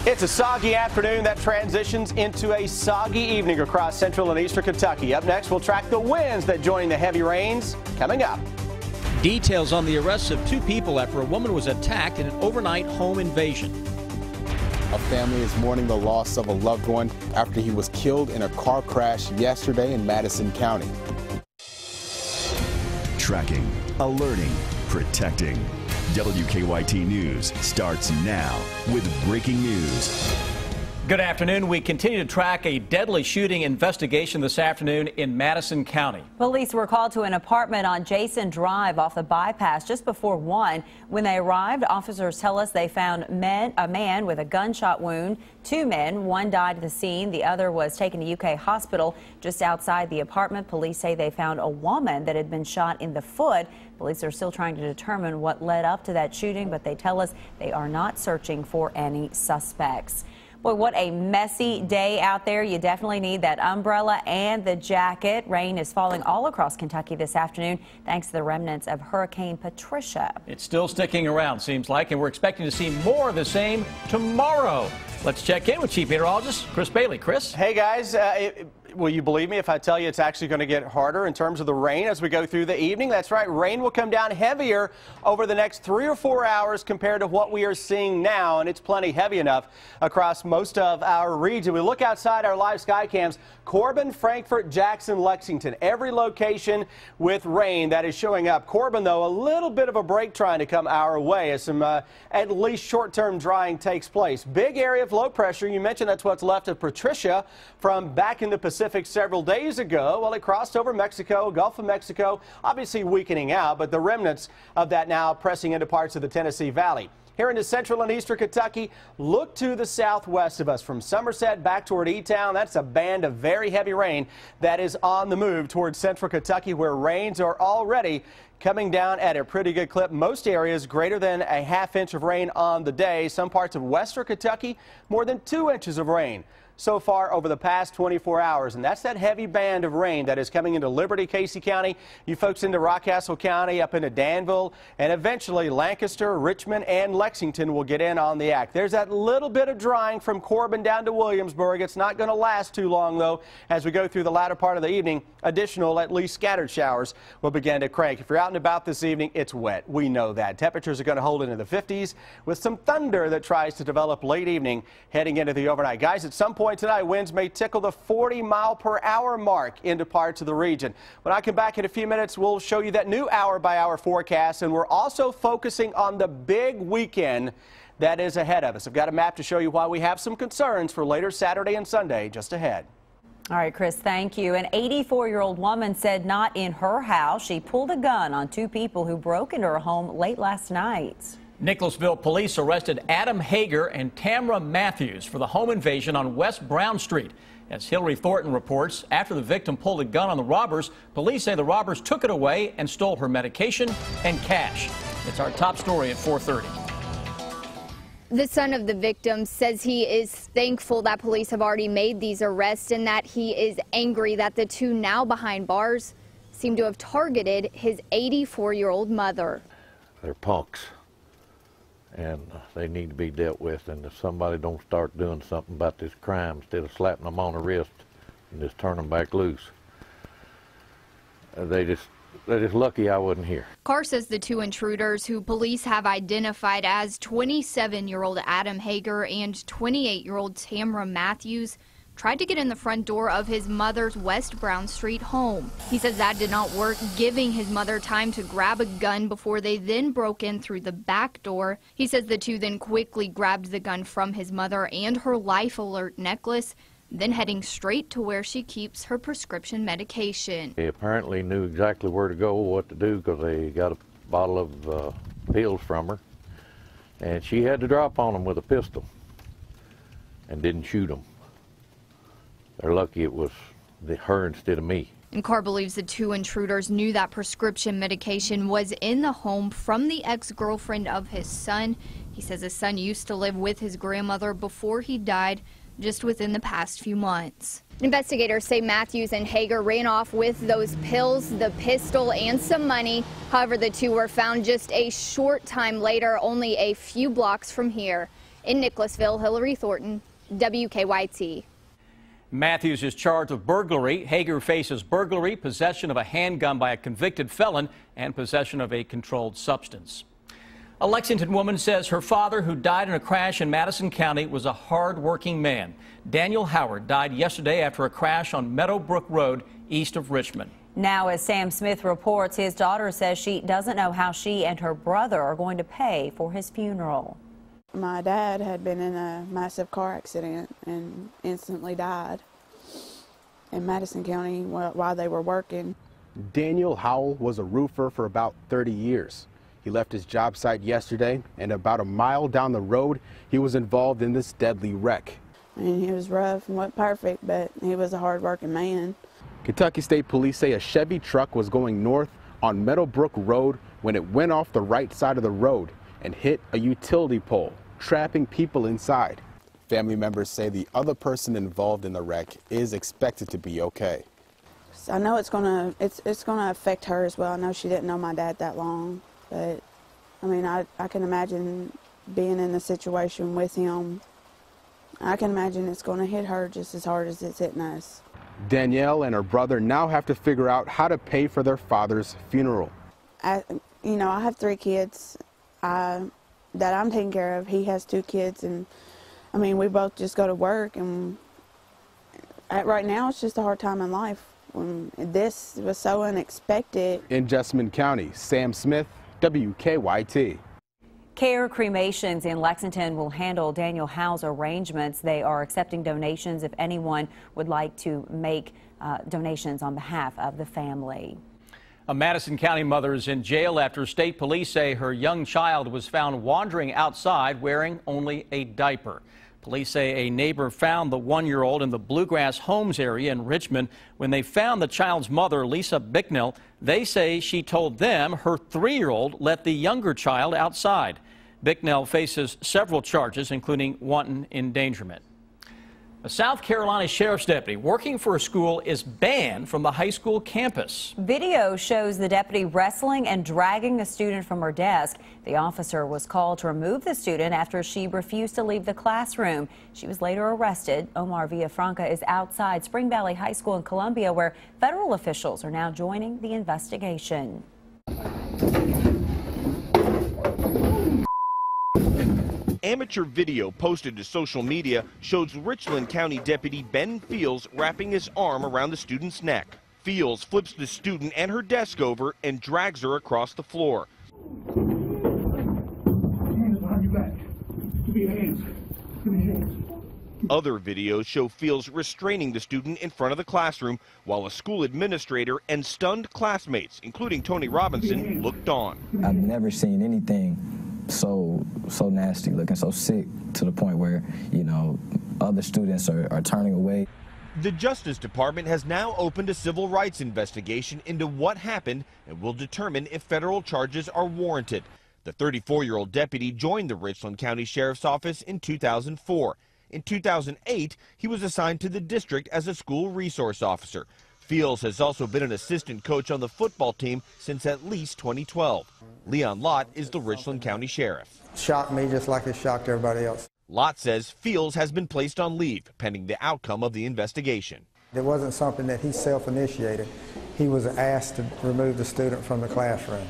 It's a soggy afternoon that transitions into a soggy evening across central and eastern Kentucky. Up next, we'll track the winds that join the heavy rains coming up. Details on the arrests of 2 people after a woman was attacked in an overnight home invasion. A family is mourning the loss of a loved one after he was killed in a car crash yesterday in Madison County. Tracking, alerting, protecting. WKYT News starts now with breaking news. Good afternoon. We continue to track a deadly shooting investigation this afternoon in Madison County. Police were called to an apartment on Jason Drive off the bypass just before 1. When they arrived, officers tell us they found a man with a gunshot wound. 2 men, one died at the scene. The other was taken to UK hospital. Just outside the apartment, police say they found a woman that had been shot in the foot. Police are still trying to determine what led up to that shooting, but they tell us they are not searching for any suspects. Boy, what a messy day out there. You definitely need that umbrella and the jacket. Rain is falling all across Kentucky this afternoon thanks to the remnants of Hurricane Patricia. It's still sticking around, seems like, and we're expecting to see more of the same tomorrow. Let's check in with Chief Meteorologist Chris Bailey. Chris? Hey, guys. Will you believe me if I tell you it's actually going to get harder in terms of the rain as we go through the evening? That's right. Rain will come down heavier over the next 3 or 4 hours compared to what we are seeing now, and it's plenty heavy enough across most of our region. We look outside our live sky cams. Corbin, Frankfort, Jackson, Lexington, every location with rain that is showing up. Corbin, though, a little bit of a break trying to come our way as some at least short-term drying takes place. Big area of low pressure. You mentioned that's what's left of Patricia from back in the Pacific several days ago. Well, it crossed over Mexico, Gulf of Mexico, obviously weakening out, but the remnants of that now pressing into parts of the Tennessee Valley. Here into central and eastern Kentucky, look to the southwest of us from Somerset back toward E-Town. That's a band of very heavy rain that is on the move towards central Kentucky, where rains are already coming down at a pretty good clip. Most areas greater than a ½ inch of rain on the day. Some parts of western Kentucky, more than 2 inches of rain so far over the past 24 hours. And that's that heavy band of rain that is coming into Liberty, Casey County, you folks into Rockcastle County, up into Danville, and eventually Lancaster, Richmond, and Lexington will get in on the act. There's that little bit of drying from Corbin down to Williamsburg. It's not going to last too long, though. As we go through the latter part of the evening, additional, at least scattered showers will begin to crank. If you're out and about this evening, it's wet. We know that. Temperatures are going to hold into the 50s with some thunder that tries to develop late evening heading into the overnight. Guys, at some point tonight, winds may tickle the 40-mile-per-hour mark into parts of the region. When I come back in a few minutes, we'll show you that new hour-by-hour forecast, and we're also focusing on the big weekend that is ahead of us. I've got a map to show you why we have some concerns for later Saturday and Sunday just ahead. All right, Chris, thank you. An 84-year-old woman said not in her house. She pulled a gun on 2 people who broke into her home late last night. Nicholasville police arrested Adam Hager and Tamra Matthews for the home invasion on West Brown Street. As Hillary Thornton reports, after the victim pulled a gun on the robbers, police say the robbers took it away and stole her medication and cash. It's our top story at 4:30. The son of the victim says he is thankful that police have already made these arrests and that he is angry that the 2 now behind bars seem to have targeted his 84-year-old mother. They're punks, and they need to be dealt with. And if somebody don't start doing something about this crime, instead of slapping them on the wrist and just turn them back loose, they're just lucky I wasn't here. Carr says the 2 intruders, who police have identified as 27-year-old Adam Hager and 28-year-old Tamra Matthews, tried to get in the front door of his mother's West Brown Street home. He says that did not work, giving his mother time to grab a gun before they then broke in through the back door. He says the 2 then quickly grabbed the gun from his mother and her life alert necklace, then heading straight to where she keeps her prescription medication. They apparently knew exactly where to go, what to do, because they got a bottle of pills from her, and she had to drop on them with a pistol and didn't shoot them. They're lucky it was her instead of me. And Carr believes the 2 intruders knew that prescription medication was in the home from the ex-girlfriend of his son. He says his son used to live with his grandmother before he died, just within the past few months. Investigators say Matthews and Hager ran off with those pills, the pistol, and some money. However, the 2 were found just a short time later, only a few blocks from here. In Nicholasville, Hillary Thornton, WKYT. Matthews is charged with burglary. Hager faces burglary, possession of a handgun by a convicted felon, and possession of a controlled substance. A Lexington woman says her father, who died in a crash in Madison County, was a hard-working man. Daniel Howard died yesterday after a crash on Meadowbrook Road east of Richmond. Now, as Sam Smith reports, his daughter says she doesn't know how she and her brother are going to pay for his funeral. My dad had been in a massive car accident and instantly died in Madison County while they were working. Daniel Howell was a roofer for about 30 years. He left his job site yesterday, and about a mile down the road, he was involved in this deadly wreck. I mean, he was rough and wasn't perfect, but he was a hard-working man. Kentucky State Police say a Chevy truck was going north on Meadowbrook Road when it went off the right side of the road and hit a utility pole, trapping people inside. Family members say the other person involved in the wreck is expected to be okay. I know it's gonna affect her as well. I know she didn't know my dad that long, but I mean, I can imagine being in the situation with him. I can imagine it's going to hit her just as hard as it's hitting us. Danielle and her brother now have to figure out how to pay for their father's funeral. I have 3 kids that I'm taking care of. He has 2 kids, and I mean, we both just go to work, and right now it's just a hard time in life. This was so unexpected. In Jessamine County, Sam Smith, WKYT. Care Cremations in Lexington will handle Daniel Howell's arrangements. They are accepting donations if anyone would like to make donations on behalf of the family. A Madison County mother is in jail after state police say her young child was found wandering outside wearing only a diaper. Police say a neighbor found the 1-year-old in the Bluegrass Homes area in Richmond. When they found the child's mother, Lisa Bicknell, they say she told them her 3-year-old let the younger child outside. Bicknell faces several charges, including wanton endangerment. A South Carolina sheriff's deputy working for a school is banned from the high school campus. Video shows the deputy wrestling and dragging a student from her desk. The officer was called to remove the student after she refused to leave the classroom. She was later arrested. Omar Villafranca is outside Spring Valley High School in Columbia, where federal officials are now joining the investigation. Amateur video posted to social media shows Richland County Deputy Ben Fields wrapping his arm around the student's neck. Fields flips the student and her desk over and drags her across the floor. Hands behind your back. Give me your hands. Give me your hands. Other videos show Fields restraining the student in front of the classroom while a school administrator and stunned classmates, including Tony Robinson, looked on. I've never seen anything so nasty looking, so sick, to the point where, you know, other students are turning away. The Justice Department has now opened a civil rights investigation into what happened and will determine if federal charges are warranted. The 34-year-old deputy joined the Richland County Sheriff's Office in 2004. In 2008, he was assigned to the district as a school resource officer. Fields has also been an assistant coach on the football team since at least 2012. Leon Lott is the Richland County Sheriff. Shocked me just like it shocked everybody else. Lott says Fields has been placed on leave pending the outcome of the investigation. It wasn't something that he self-initiated. He was asked to remove the student from the classroom.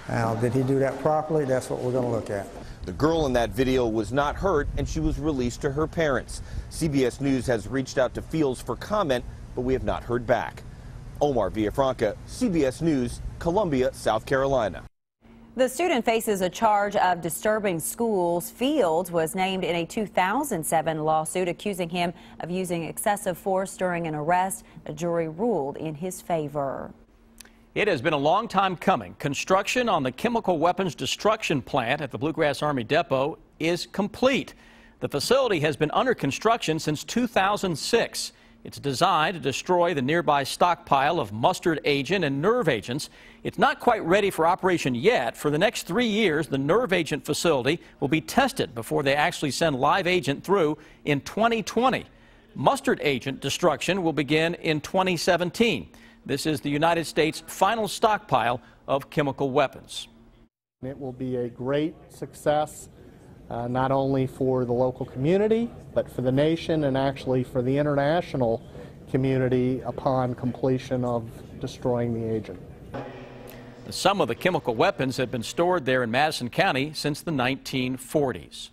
Now, did he do that properly? That's what we're going to look at. The girl in that video was not hurt, and she was released to her parents. CBS News has reached out to Fields for comment, but we have not heard back. Omar Villafranca, CBS News, Columbia, South Carolina. The student faces a charge of disturbing schools. Fields was named in a 2007 lawsuit accusing him of using excessive force during an arrest. A jury ruled in his favor. It has been a long time coming. Construction on the chemical weapons destruction plant at the Bluegrass Army Depot is complete. The facility has been under construction since 2006. It's designed to destroy the nearby stockpile of mustard agent and nerve agents. It's not quite ready for operation yet. For the next 3 years, the nerve agent facility will be tested before they actually send live agent through in 2020. Mustard agent destruction will begin in 2017. This is the United States' final stockpile of chemical weapons. It will be a great success. not only for the local community, but for the nation and actually for the international community upon completion of destroying the agent. Some of the chemical weapons have been stored there in Madison County since the 1940s.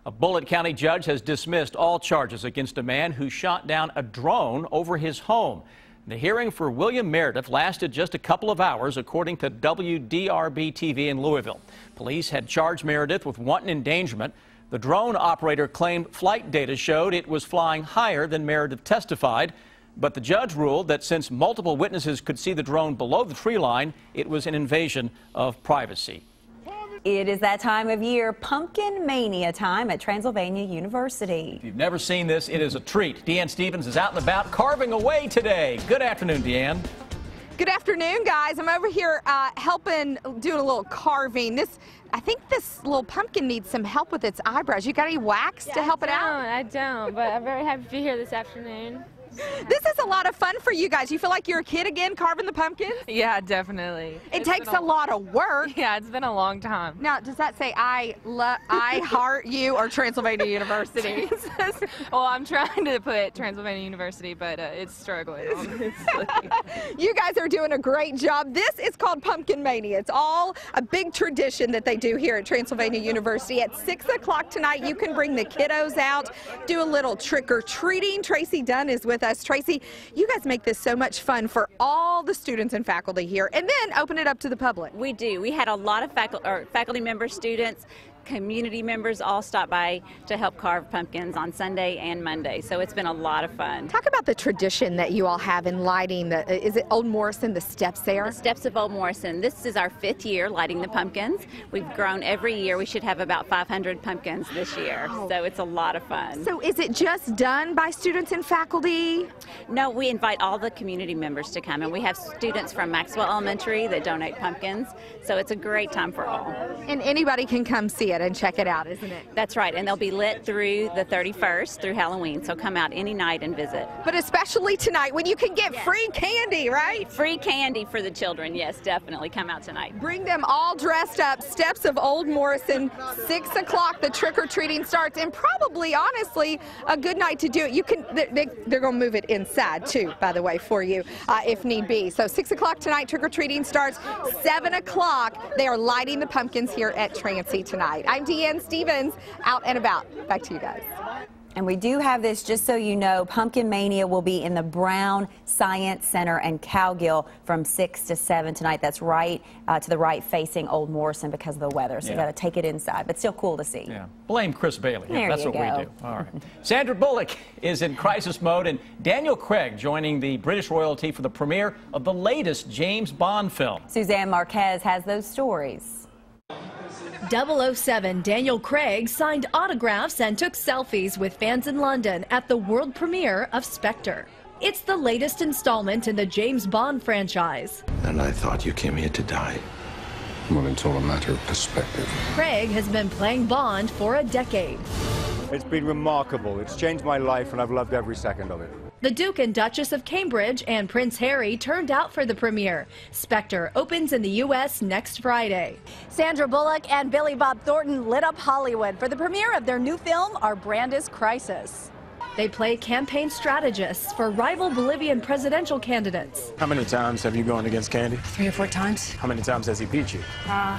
A Bullitt County judge has dismissed all charges against a man who shot down a drone over his home. The hearing for William Meredith lasted just a couple of hours, according to WDRB-TV in Louisville. Police had charged Meredith with wanton endangerment. The drone operator claimed flight data showed it was flying higher than Meredith testified. But the judge ruled that since multiple witnesses could see the drone below the tree line, it was an invasion of privacy. It is that time of year, pumpkin mania time at Transylvania University. If you've never seen this, it is a treat. Deanne Stevens is out and about carving away today. Good afternoon, Deanne. Good afternoon, guys. I'm over here helping, doing a little carving. I think this little pumpkin needs some help with its eyebrows. You got any wax to help it out? I don't, but I'm very happy to be here this afternoon. This is a lot of fun for you guys. You feel like you're a kid again carving the pumpkins? Yeah, definitely. It takes a lot of work. Yeah, it's been a long time. Now, does that say I heart you or Transylvania University? Well, I'm trying to put Transylvania University, but it's struggling. You guys are doing a great job. This is called Pumpkin Mania. It's all a big tradition that they do here at Transylvania University. At 6 o'clock tonight, you can bring the kiddos out, do a little trick-or-treating. Tracy Dunn is with us. Tracy, you guys make this so much fun for all the students and faculty here, and then open it up to the public. We do. We had a lot of faculty members, students, community members all stop by to help carve pumpkins on Sunday and Monday, so it's been a lot of fun. Talk about the tradition that you all have in lighting the, is it Old Morrison, the steps there? The steps of Old Morrison. This is our 5th year lighting the pumpkins. We've grown every year. We should have about 500 pumpkins this year, so it's a lot of fun. So is it just done by students and faculty? No, we invite all the community members to come, and we have students from Maxwell Elementary that donate pumpkins, so it's a great time for all. And anybody can come see it and check it out, isn't it? That's right, and they'll be lit through the 31st, through Halloween, so come out any night and visit. But especially tonight when you can get free candy, right? Free candy for the children, yes, definitely. Come out tonight. Bring them all dressed up. Steps of Old Morrison, 6 o'clock, the trick-or-treating starts, and probably, honestly, a good night to do it. You can, they're going to move it inside, too, by the way, for you, if need be. So 6 o'clock tonight, trick-or-treating starts. 7 o'clock, they are lighting the pumpkins here at Transy tonight. I'm Deanne Stevens, out and about. Back to you guys. And we do have this, just so you know, Pumpkin Mania will be in the Brown Science Center and Cowgill from 6 to 7 tonight. That's right to the right facing Old Morrison because of the weather. So you got to take it inside, but still cool to see. Yeah. Blame Chris Bailey. There That's you what go. we do. All right. Sandra Bullock is in crisis mode, and Daniel Craig joining the British royalty for the premiere of the latest James Bond film. Suzanne Marquez has those stories. 007 Daniel Craig signed autographs and took selfies with fans in London at the world premiere of Spectre. It's the latest installment in the James Bond franchise. And I thought you came here to die. Well, it's all a matter of perspective. Craig has been playing Bond for a decade. It's been remarkable. It's changed my life, and I've loved every second of it. The Duke and Duchess of Cambridge and Prince Harry turned out for the premiere. Spectre opens in the U.S. next Friday. Sandra Bullock and Billy Bob Thornton lit up Hollywood for the premiere of their new film, Our Brand is Crisis. They play campaign strategists for rival Bolivian presidential candidates. How many times have you gone against Candy? 3 or 4 times. How many times has he beat you?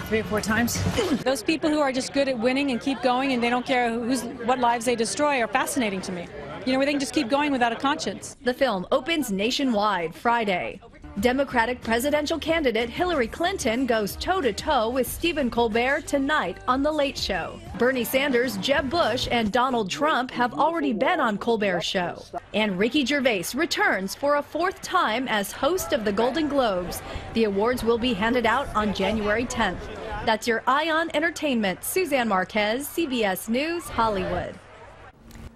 3 or 4 times. Those people who are just good at winning and keep going and they don't care what lives they destroy are fascinating to me. You know, where they can just keep going without a conscience. The film opens nationwide Friday. Democratic presidential candidate Hillary Clinton goes toe-to-toe with Stephen Colbert tonight on The Late Show. Bernie Sanders, Jeb Bush, and Donald Trump have already been on Colbert's show. And Ricky Gervais returns for a 4th time as host of the Golden Globes. The awards will be handed out on January 10th. That's your Eye on Entertainment. Suzanne Marquez, CBS News, Hollywood.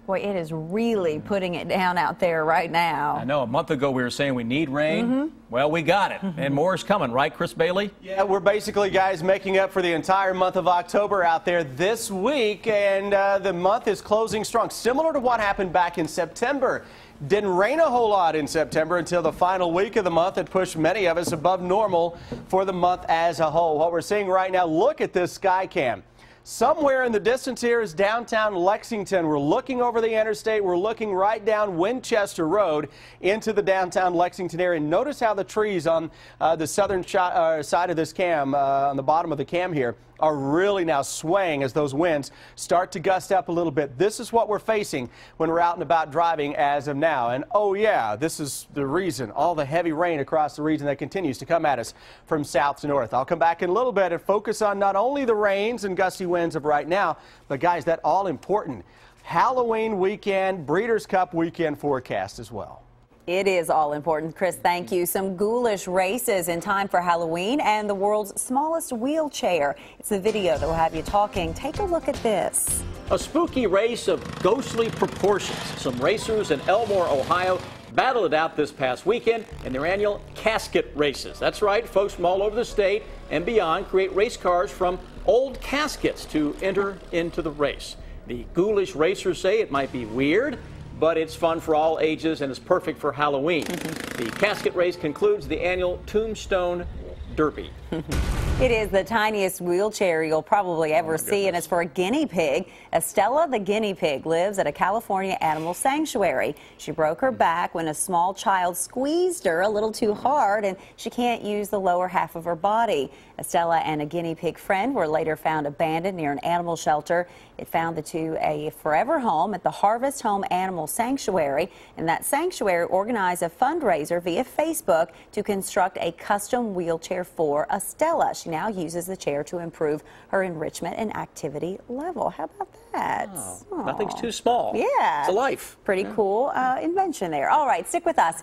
Boy, it is really putting it down out there right now. I know, a month ago we were saying we need rain. Well, we got it. And more is coming, right, Chris Bailey? Yeah, we're basically, guys, making up for the entire month of October out there this week, and the month is closing strong, similar to what happened back in September. Didn't rain a whole lot in September until the final week of the month. It pushed many of us above normal for the month as a whole. What we're seeing right now, look at this sky cam. Somewhere in the distance here is downtown Lexington. We're looking over the interstate. We're looking right down Winchester Road into the downtown Lexington area. Notice how the trees on the southern side of this cam, on the bottom of the cam here, are really now swaying as those winds start to gust up a little bit. This is what we're facing when we're out and about driving as of now. And oh yeah, this is the reason, all the heavy rain across the region that continues to come at us from south to north. I'll come back in a little bit and focus on not only the rains and gusty winds of right now, but guys, that all important Halloween weekend, Breeders' Cup weekend forecast as well. It is all important. Chris, thank you. Some ghoulish races in time for Halloween and the world's smallest wheelchair. It's the video that will have you talking. Take a look at this. A spooky race of ghostly proportions. Some racers in Elmore, Ohio battled it out this past weekend in their annual casket races. That's right, folks from all over the state and beyond create race cars from old caskets to enter into the race. The ghoulish racers say it might be weird, but it's fun for all ages and is perfect for Halloween. The casket race concludes the annual Tombstone Derby. It is the tiniest wheelchair you'll probably ever see, and it's for a guinea pig. Estella the guinea pig lives at a California animal sanctuary. She broke her back when a small child squeezed her a little too hard, and she can't use the lower half of her body. Estella and a guinea pig friend were later found abandoned near an animal shelter. It found the two a forever home at the Harvest Home Animal Sanctuary, and that sanctuary organized a fundraiser via Facebook to construct a custom wheelchair for Estella. She now uses the chair to improve her enrichment and activity level. How about that? Oh, nothing's too small. Yeah. It's a life. Pretty cool invention there. All right, stick with us.